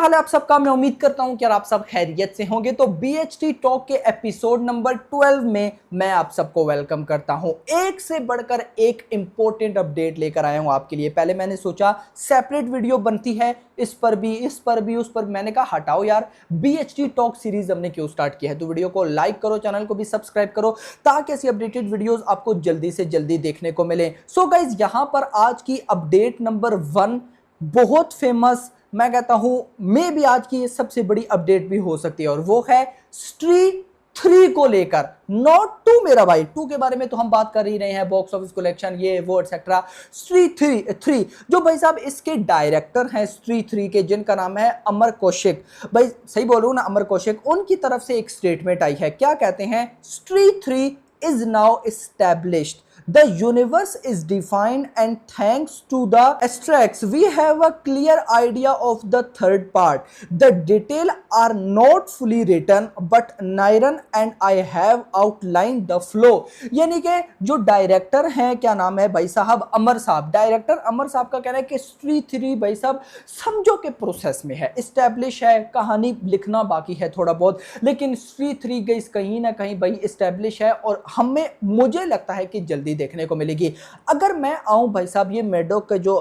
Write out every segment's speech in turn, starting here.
हाल है आप सबका। मैं उम्मीद करता हूं कि आप सब खैरियत से होंगे। तो बीएचटी टॉक के एपिसोड नंबर 12 में मैं आप सबको वेलकम करता हूं। एक से बढ़कर एक इंपॉर्टेंट अपडेट लेकर आया हूं आपके लिए। पहले मैंने सोचा सेपरेट वीडियो बनती है, इस पर भी उस पर मैंने कहा हटाओ यार, बीएचटी टॉक सीरीज हमने क्यों स्टार्ट किया है। तो वीडियो को लाइक करो, चैनल को भी सब्सक्राइब करो ताकि ऐसी अपडेटेड वीडियोस आपको जल्दी से जल्दी देखने को मिले। सो गाइज, यहां पर आज की अपडेट नंबर 1 बहुत फेमस, मैं कहता हूं मे भी आज की सबसे बड़ी अपडेट भी हो सकती है, और वो है स्ट्री 3 को लेकर। नॉट 2 मेरा भाई, 2 के बारे में तो हम बात कर ही रहे हैं, बॉक्स ऑफिस कलेक्शन ये वो एक्सेट्रा। स्ट्री 3 जो भाई साहब इसके डायरेक्टर हैं स्ट्री 3 के, जिनका नाम है अमर कौशिक। भाई सही बोलूं ना, अमर कौशिक, उनकी तरफ से एक स्टेटमेंट आई है। क्या कहते हैं? स्ट्री 3 is now established. The universe is defined, and thanks to the extracts, we have a clear idea of the third part. The details are not fully written, but Nairan and I have outlined the flow. यानी कि जो director हैं, क्या नाम है भाई साहब, अमर साहब, डायरेक्टर अमर साहब का कहना है कि स्ट्री 3 भाई साहब समझो के प्रोसेस में है, इस्टेब्लिश है, कहानी लिखना बाकी है थोड़ा बहुत, लेकिन स्ट्री 3 गई कहीं ना कहीं भाई इस्टेब्लिश है और हमें, मुझे लगता है कि जल्दी देखने को मिलेगी। अगर मैं आऊं भाई साहब ये मेडोक का जो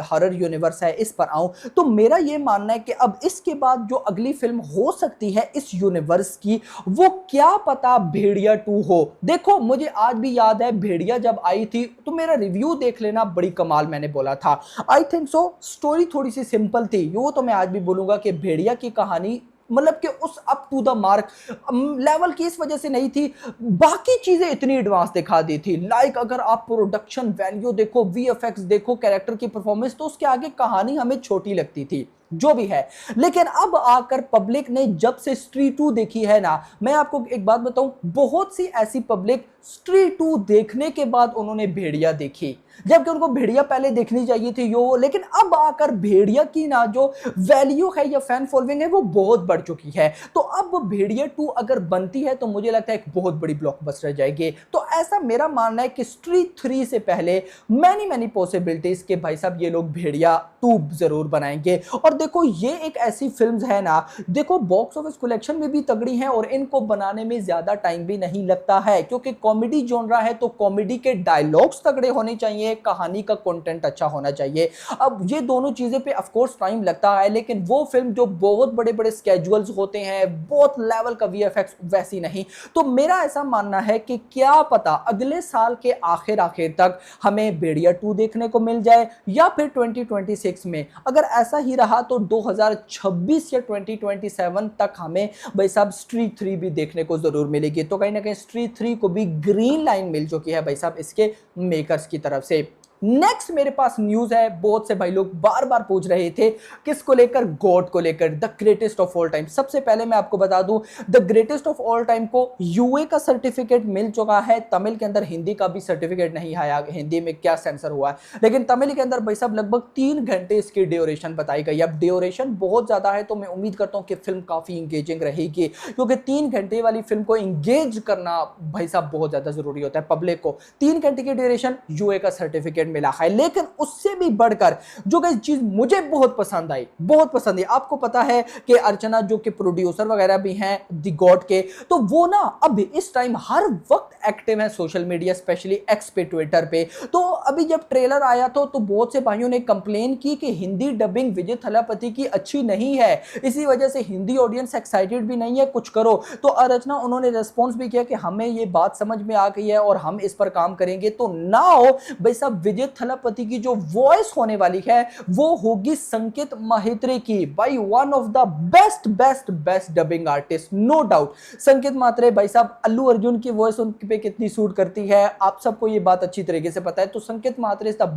हॉरर यूनिवर्स है इस पर आऊं, तो मेरा ये मानना है कि अब इसके बाद जो अगली फिल्म हो सकती है इस यूनिवर्स की, वो क्या पता भेड़िया 2 हो। देखो मुझे आज भी याद है भेड़िया जब आई थी तो मेरा रिव्यू देख लेना, बड़ी कमाल मैंने बोला था। आई थिंक सो स्टोरी थोड़ी सी सिंपल थी, वो तो मैं आज भी बोलूंगा कि भेड़िया की कहानी मतलब कि उस up to the mark level की इस वजह से नहीं थी, बाकी चीजें इतनी एडवांस दिखा दी थी। लाइक अगर आप प्रोडक्शन वैल्यू देखो, वीएफएक्स देखो, कैरेक्टर की परफॉर्मेंस, तो उसके आगे कहानी हमें छोटी लगती थी, जो भी है। लेकिन अब आकर पब्लिक ने जब से स्ट्री 2 देखी है ना, मैं आपको एक बात बताऊं, बहुत सी ऐसी पब्लिक स्ट्री 2 देखने के बाद उन्होंने भेड़िया देखी, जबकि उनको भेड़िया पहले देखनी चाहिए थी यो। लेकिन अब आकर भेड़िया की ना जो वैल्यू है या फैन फॉलोइंग है वो बहुत बढ़ चुकी है। तो अब भेड़िया 2 अगर बनती है तो मुझे लगता है एक बहुत बड़ी ब्लॉकबस्टर जाएगी। तो ऐसा मेरा मानना है कि स्ट्री 3 से पहले मैनी पॉसिबिलिटीज के भाई साहब ये लोग भेड़िया 2 जरूर बनाएंगे। और देखो ये एक ऐसी फिल्म है ना, देखो बॉक्स ऑफिस कलेक्शन में भी तगड़ी है और इनको बनाने में ज्यादा टाइम भी नहीं लगता है, क्योंकि कॉमेडी जॉनरा है तो कॉमेडी के डायलॉग्स तगड़े होने चाहिए, कहानी का कंटेंट अच्छा होना चाहिए। अब ये दोनों चीजें पे ऑफ कोर्स टाइम लगता है, लेकिन वो फिल्म जो बहुत बड़े बड़े स्केड्यूल्स होते हैं, बहुत लेवल का वीएफएक्स, वैसी नहीं। तो मेरा ऐसा मानना है कि क्या पता अगले साल के आखिर तक हमें भेड़िया 2 देखने को मिल जाए, या फिर 2026 में। अगर ऐसा ही रहा तो 2026 या 2027 तक हमें भाई साहब स्ट्री 3 भी देखने को जरूर मिलेगी। तो कहीं ना कहीं स्ट्री 3 को भी ग्रीन लाइन मिल चुकी है भाई साहब इसके मेकर्स की तरफ से। नेक्स्ट मेरे पास न्यूज है, बहुत से भाई लोग बार बार पूछ रहे थे किसको लेकर, गॉड को लेकर, the greatest of all time. सबसे पहले मैं आपको बता दूं, the greatest of all time को यूए का सर्टिफिकेट मिल चुका है, तमिल के अंदर हिंदी का भी सर्टिफिकेट नहीं आया, हिंदी में क्या सेंसर हुआ है, लेकिन तमिल के अंदर भाई साहब लगभग 3 घंटे इसकी ड्यूरेशन बताई गई। अब ड्यूरेशन बहुत ज्यादा है तो मैं उम्मीद करता हूं कि फिल्म काफी इंगेजिंग रहेगी, क्योंकि 3 घंटे वाली फिल्म को इंगेज करना भाई साहब बहुत ज्यादा जरूरी होता है पब्लिक को। 3 घंटे की ड्यूरेशन, यूए का सर्टिफिकेट मिला है। लेकिन उससे भी बढ़कर जो चीज मुझे बहुत पसंद आई, आपको पता है कि अर्चना जो कि प्रोड्यूसर वगैरह भी हैं द गॉड के, तो वो ना अब इस टाइम हर वक्त एक्टिव है सोशल मीडिया, स्पेशली एक्स पे, ट्विटर पे। तो अभी जब ट्रेलर आया तो बहुत से भाइयों ने कंप्लेन की कि हिंदी डबिंग विजय थलापति की अच्छी नहीं है, इसी वजह से हिंदी ऑडियंस एक्साइटेड भी नहीं है, कुछ करो। तो अर्चना उन्होंने रिस्पॉन्स भी किया कि हमें ये बात समझ में आ गई है और हम इस पर काम करेंगे। तो नाउ भाई साहब विजय थलापति की जो वॉइस होने वाली है वो होगी संकेत माहेत्रे की, भाई one of the best dubbing artist, no doubt. Sanket Mhatre भाई साहब अल्लू अर्जुन की वॉइस उन पे कितनी सूट करती है आप सबको ये बात अच्छी तरीके से पता है। तो संकेत मात्रे इज द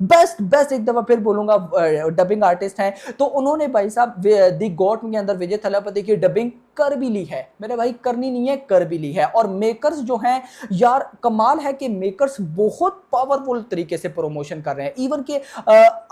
बेस्ट, एक दफा फिर बोलूंगा, डबिंग आर्टिस्ट हैं। तो उन्होंने भाई साहब द गॉड के अंदर विजय थलापति की डबिंग कर भी ली है मेरे भाई, करनी नहीं है, कर भी ली है। और मेकर्स जो हैं यार, कमाल है कि मेकर्स बहुत पावरफुल तरीके से प्रमोशन कर रहे हैं। इवन के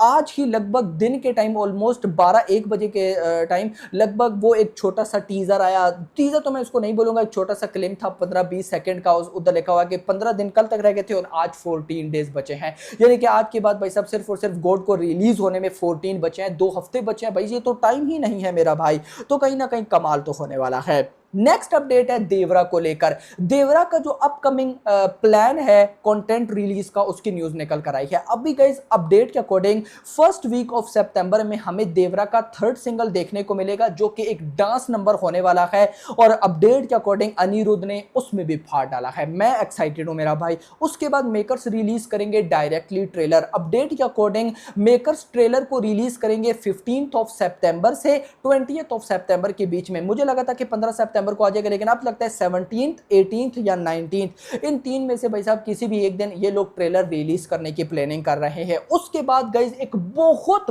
आज ही लगभग दिन के टाइम ऑलमोस्ट 12-1 बजे के टाइम लगभग वो एक छोटा सा टीजर आया। टीजर तो मैं उसको नहीं बोलूंगा, एक छोटा सा क्लिप था 15-20 सेकंड का। उधर लिखा हुआ कि 15 दिन कल तक रह गए थे और आज 14 डेज बचे हैं। यानी कि आज के बाद भाई साहब सिर्फ और सिर्फ गॉड को रिलीज होने में 14 बचे हैं, 2 हफ्ते बचे हैं भाई, ये तो टाइम ही नहीं है मेरा भाई। तो कहीं ना कहीं कमाल तो होने वाला है। नेक्स्ट अपडेट है देवरा को लेकर। देवरा का जो अपकमिंग प्लान है कंटेंट रिलीज का, उसकी न्यूज निकल कर आई है। अभी गाइस अपडेट के अकॉर्डिंग फर्स्ट वीक ऑफ सितंबर में हमें देवरा का 3rd सिंगल देखने को मिलेगा, जो कि एक डांस नंबर होने वाला है। और अपडेट के अकॉर्डिंग अनिरुद्ध ने उसमें भी फाड़ डाला है। मैं एक्साइटेड हूं मेरा भाई। उसके बाद मेकर्स रिलीज करेंगे डायरेक्टली ट्रेलर। अपडेट के अकॉर्डिंग मेकर्स ट्रेलर को रिलीज करेंगे 15th ऑफ सितंबर से 20th ऑफ सितंबर के बीच में। मुझे लगा था कि 15 सितंबर को आ जाएगा, लेकिन अब लगता है 17th, 18th या 19th, इन 3 में से भाई साहब किसी भी एक दिन ये लोग ट्रेलर रिलीज करने की प्लानिंग कर रहे हैं। उसके बाद गाइस एक बहुत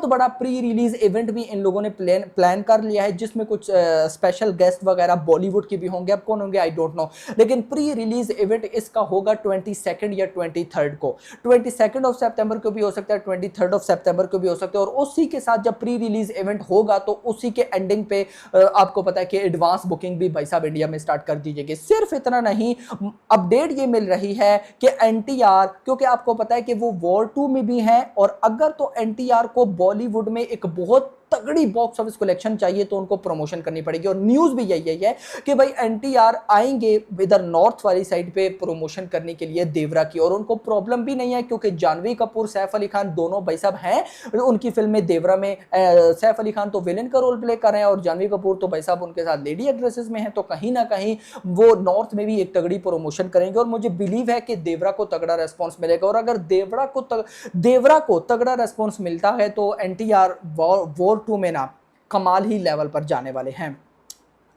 बड़ा प्री रिलीज इवेंट भी इन लोगों ने प्लान कर लिया है, जिसमें कुछ स्पेशल गेस्ट वगैरह बॉलीवुड के भी होंगे। अब कौन होंगे आई डोंट नो, लेकिन प्री रिलीज इवेंट इसका होगा 22 या 23 को। 22 ऑफ सितंबर को भी हो सकता है, 23 ऑफ सितंबर को भी हो सकता है। और उसी के साथ जब प्री रिलीज इवेंट होगा तो उसी के एंडिंग पे आपको पता है कि एडवांस बुकिंग भी भाई साहब इंडिया में स्टार्ट कर दी जाएगी। सिर्फ इतना नहीं, अपडेट ये मिल रही है कि एनटीआर, क्योंकि आपको पता है कि वो वॉर 2 में भी हैं, और अगर तो एनटीआर को बॉलीवुड में एक बहुत तगड़ी बॉक्स ऑफिस कलेक्शन चाहिए तो उनको प्रमोशन करनी पड़ेगी। और न्यूज भी यही है कि भाई एनटीआर आएंगे इधर नॉर्थ वाली साइड पे प्रमोशन करने के लिए देवरा की। और उनको प्रॉब्लम भी नहीं है, क्योंकि जानवी कपूर, सैफ अली खान दोनों भाई साहब हैं उनकी फिल्म में देवरा में। सैफ अली खान तो विलेन का रोल प्ले कर रहे हैं और जानवी कपूर तो भाई साहब उनके साथ लेडी एक्ट्रेसेस में है। तो कहीं ना कहीं वो नॉर्थ में भी एक तगड़ी प्रमोशन करेंगे। और मुझे बिलीव है कि देवरा को तगड़ा रेस्पॉन्स मिलेगा। और अगर देवरा को तगड़ा रेस्पॉन्स मिलता है तो एनटीआर वॉर 2 में ना कमाल ही लेवल पर जाने वाले हैं।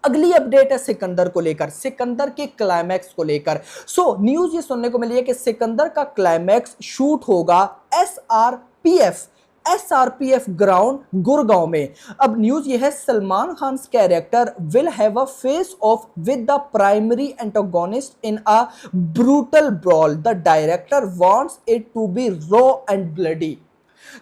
अगली अपडेट है सिकंदर को लेकर, सिकंदर के क्लाइमैक्स को लेकर। न्यूज ये सुनने को मिली है कि सिकंदर का क्लाइमैक्स शूट होगा एसआरपीएफ ग्राउंड गुड़गांव में। अब न्यूज ये है, Salman Khan character will have a face off with the primary antagonist in a brutal brawl. The director wants it to be raw and bloody.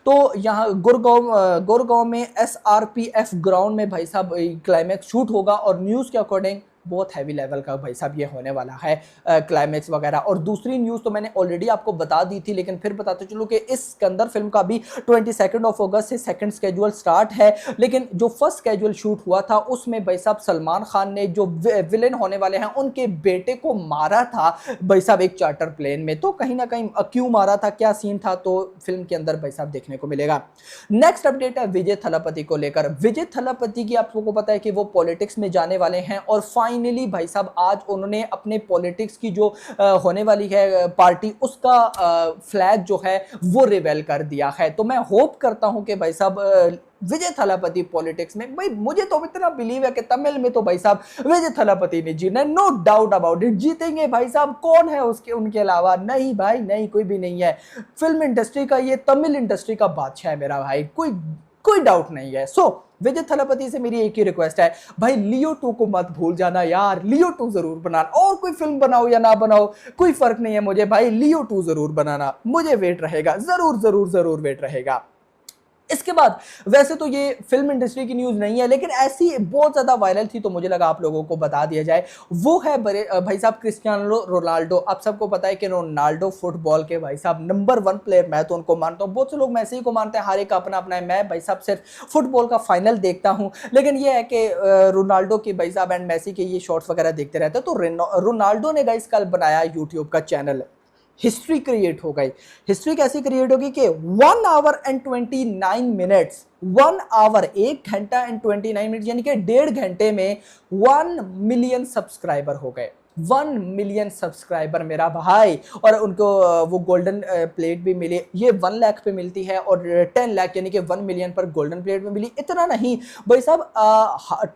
तो यहाँ गुड़गांव में एसआरपीएफ ग्राउंड में भाई साहब क्लाइमैक्स शूट होगा। और न्यूज़ के अकॉर्डिंग बहुत हैवी लेवल का भाई साहब ये होने वाला है क्लाइमैक्स वगैरह। और दूसरी न्यूज़ तो मैंने ऑलरेडी आपको बता दी थी, लेकिन फिर बताते चलो कि इस सिकंदर फिल्म का भी 22 ऑफ अगस्त से सेकंड स्केड्यूल स्टार्ट है। लेकिन जो फर्स्ट स्केड्यूल शूट हुआ था उसमें भाई साहब सलमान खान ने जो विलेन होने वाले हैं उनके बेटे को मारा था भाई साहब एक चार्टर प्लेन में। तो कहीं ना कहीं क्यों मारा था, क्या सीन था, तो फिल्म के अंदर भाई साहब देखने को मिलेगा। नेक्स्ट अपडेट है विजय थलापति को लेकर। विजय थलापति की आपको पता है कि वो पॉलिटिक्स में जाने वाले हैं और फाइनली भाई साहब आज उन्होंने अपने पॉलिटिक्स की जो होने वाली है पार्टी, उसका फ्लैग जो है वो रिवेल कर दिया है। तो मैं होप करता हूं कि भाई साहब विजय थलापति पॉलिटिक्स में, भाई मुझे तो इतना बिलीव है कि तमिल में तो भाई साहब विजय थलापति ने जीना, नो डाउट अबाउट इट, जीतेंगे भाई साहब। कौन है उनके अलावा? नहीं भाई नहीं, कोई भी नहीं है। फिल्म इंडस्ट्री का, ये तमिल इंडस्ट्री का बादशाह है मेरा भाई, कोई डाउट नहीं है। विजय थलापति से मेरी एक ही रिक्वेस्ट है, भाई लियो 2 को मत भूल जाना यार, लियो 2 जरूर बनाना। और कोई फिल्म बनाओ या ना बनाओ कोई फर्क नहीं है मुझे, भाई लियो 2 जरूर बनाना, मुझे वेट रहेगा, जरूर वेट रहेगा। इसके बाद वैसे तो ये फिल्म इंडस्ट्री की न्यूज नहीं है, लेकिन ऐसी बहुत ज्यादा वायरल थी तो मुझे लगा आप लोगों को बता दिया जाए। वो है भाई साहब क्रिस्टियानो रोनाल्डो। आप सबको पता है कि रोनाल्डो फुटबॉल के भाई साहब नंबर 1 प्लेयर, मैं तो उनको मानता हूँ। बहुत से लोग मैसी को मानते हैं, हर एक का अपना अपना है। मैं भाई साहब सिर्फ फुटबॉल का फाइनल देखता हूँ, लेकिन ये है कि रोनाल्डो के भाई साहब एंड मैसी के ये शॉट्स वगैरह देखते रहते हैं। तो रोनाल्डो ने गाइस कल बनाया यूट्यूब का चैनल, हिस्ट्री क्रिएट हो गई। हिस्ट्री कैसी क्रिएट होगी कि 1 आवर एंड 29 मिनट्स, 1 आवर 1 घंटा एंड 29 मिनट, यानी कि 1.5 घंटे में 1 मिलियन सब्सक्राइबर हो गए। 1 मिलियन सब्सक्राइबर मेरा भाई, और उनको वो गोल्डन प्लेट भी मिली। ये 1 लाख पे मिलती है और 10 लाख यानी कि 1 मिलियन पर गोल्डन प्लेट में मिली। इतना नहीं भाई साहब,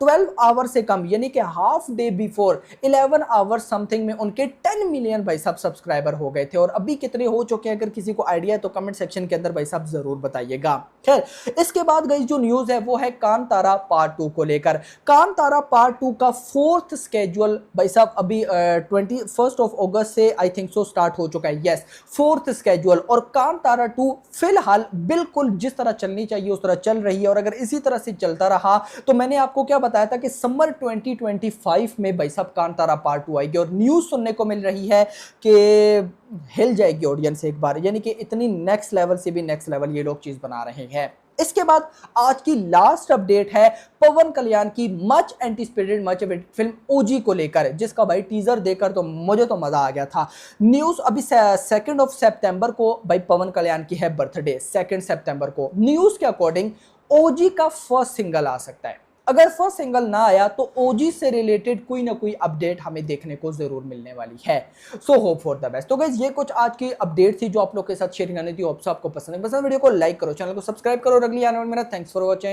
12 आवर से कम यानी कि half day before 11 hour something में उनके 10 मिलियन भाई साहब सब्सक्राइबर हो गए थे। और अभी कितने हो चुके हैं अगर किसी को आइडिया है तो कमेंट सेक्शन के अंदर भाई साहब जरूर बताइएगा। खैर, इसके बाद गई जो न्यूज है वो है कांतारा पार्ट 2 को लेकर। कांतारा पार्ट 2 का 4th स्केड्यूल भाई साहब अभी 21 ऑफ अगस्त से आई थिंक सो स्टार्ट हो चुका है। Yes, 4th schedule. और कांतारा 2 फिलहाल बिल्कुल जिस तरह चलनी चाहिए उस तरह चल रही है। और अगर इसी तरह से चलता रहा तो मैंने आपको क्या बताया था कि समर 2025 में भाई साहब कांतारा पार्ट 2 आएगी। और न्यूज सुनने को मिल रही है कि हिल जाएगी ऑडियंस एक बार, यानी कि इतनी नेक्स्ट लेवल से भी नेक्स्ट लेवल ये लोग चीज बना रहे हैं। इसके बाद आज की लास्ट अपडेट है पवन कल्याण की much anticipated much awaited film OG को लेकर, जिसका भाई टीजर देखकर तो मुझे तो मजा आ गया था। न्यूज अभी 2 सितंबर को भाई पवन कल्याण की है बर्थडे, 2 सितंबर को। न्यूज के अकॉर्डिंग ओजी का फर्स्ट सिंगल आ सकता है। अगर फर्स्ट सिंगल ना आया तो ओजी से रिलेटेड कोई ना कोई अपडेट हमें देखने को जरूर मिलने वाली है। So hope for the best. तो गाइस, ये कुछ आज की अपडेट थी जो आप लोग के साथ शेयर करनी थी। आपको पसंद है, वीडियो को लाइक करो, चैनल को सब्सक्राइब करो और अगली आने वाली मेरा थैंक्स फॉर वॉचिंग।